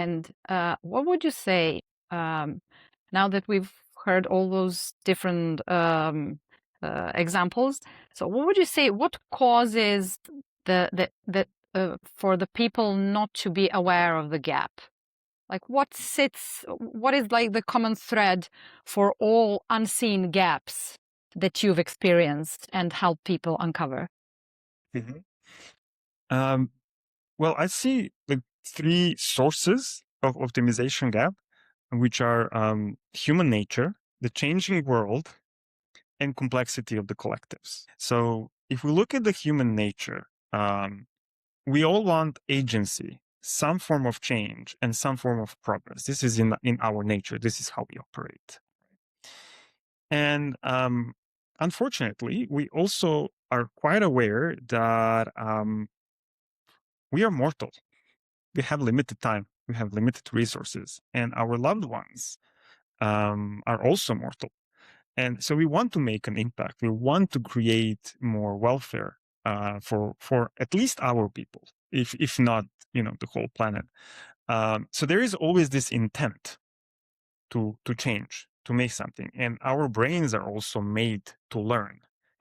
And what would you say um, now that we've heard all those different examples? So, what would you say? What causes the for the people not to be aware of the gap? Like, what is like the common thread for all unseen gaps that you've experienced and helped people uncover? Mhm. Um, well, I see like three sources of optimization gap, which are human nature, the changing world, and complexity of the collectives. So if we look at the human nature, we all want agency, some form of change, and some form of progress. This is in our nature. This is how we operate. And unfortunately, we also are quite aware that we are mortal. We have limited time. We have limited resources, and our loved ones are also mortal. And so we want to make an impact. We want to create more welfare for at least our people, if not the whole planet. So there is always this intent to change, to make something, and our brains are also made to learn,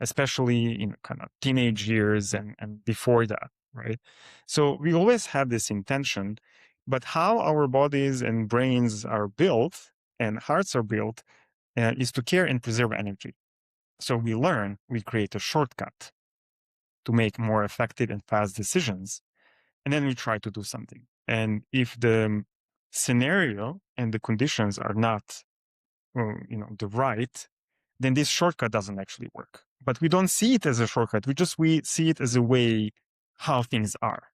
especially in kind of teenage years and before that, right? So we always have this intention, but how our bodies and brains are built and hearts are built is to care and preserve energy. So we learn, we create a shortcut to make more effective and fast decisions. And then we try to do something. And if the scenario and the conditions are not, the right, then this shortcut doesn't actually work. But we don't see it as a shortcut. We see it as a way how things are,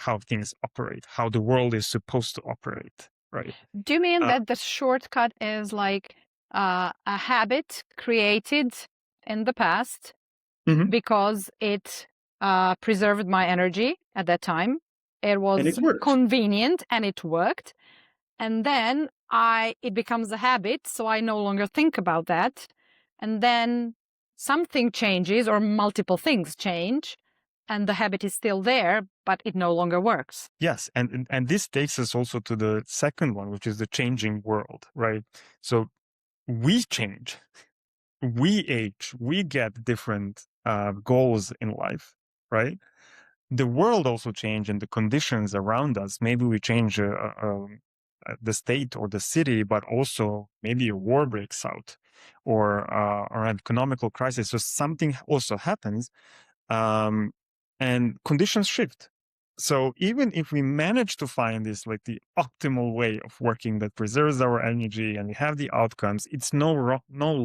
how things operate, how the world is supposed to operate, right? Do you mean Uh, that the shortcut is like a habit created in the past mhm. because it preserved my energy at that time? It And it was works. convenient and it worked. And then it becomes a habit, so I no longer think about that. And then something changes or multiple things change, and the habit is still there, but it no longer works. Yes, and this takes us also to the second one, which is the changing world, right? So we change, we age, we get different goals in life, right? The world also change and the conditions around us. Maybe we change the state or the city, but also maybe a war breaks out or an economical crisis. So something also happens, um, and conditions shift. So even if we manage to find this like the optimal way of working that preserves our energy and we have the outcomes, it's no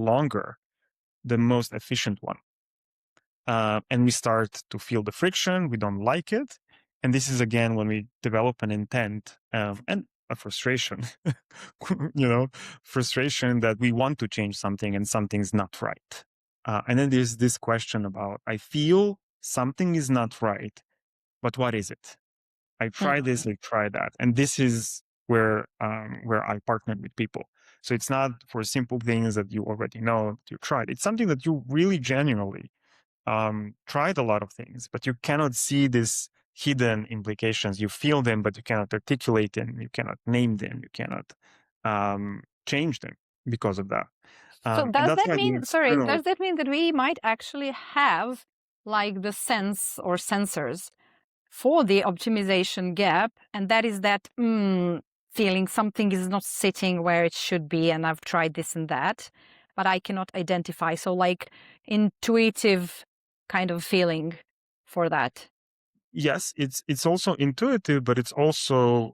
longer the most efficient one. And we start to feel the friction. We don't like it. And this is again when we develop an intent and a frustration, frustration that we want to change something and something's not right. And then there's this question about, I feel something is not right, but what is it? I try this, I try that. And this is where I partner with people. So it's not for simple things that you already know, that you tried. It's something that you really genuinely tried a lot of things, but you cannot see these hidden implications. You feel them, but you cannot articulate them. You cannot name them. You cannot change them because of that. So And does that's that why the mean, sorry, external. does that mean that we might actually have like the sense or sensors for the optimization gap, and that is that feeling something is not sitting where it should be, and I've tried this and that, but I cannot identify. So like intuitive kind of feeling for that. Yes, it's also intuitive, but it's also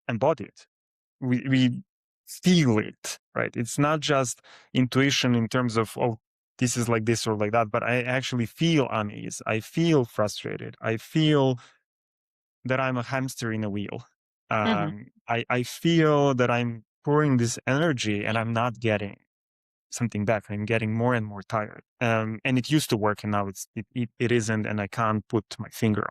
embodied. We feel it, right? It's not just intuition in terms of, oh, this is like this or like that, but I actually feel unease. I feel frustrated. I feel that I'm a hamster in a wheel. Hmm. I feel that I'm pouring this energy and I'm not getting something back. I'm getting more and more tired. And it used to work, and now it isn't, and I can't put my finger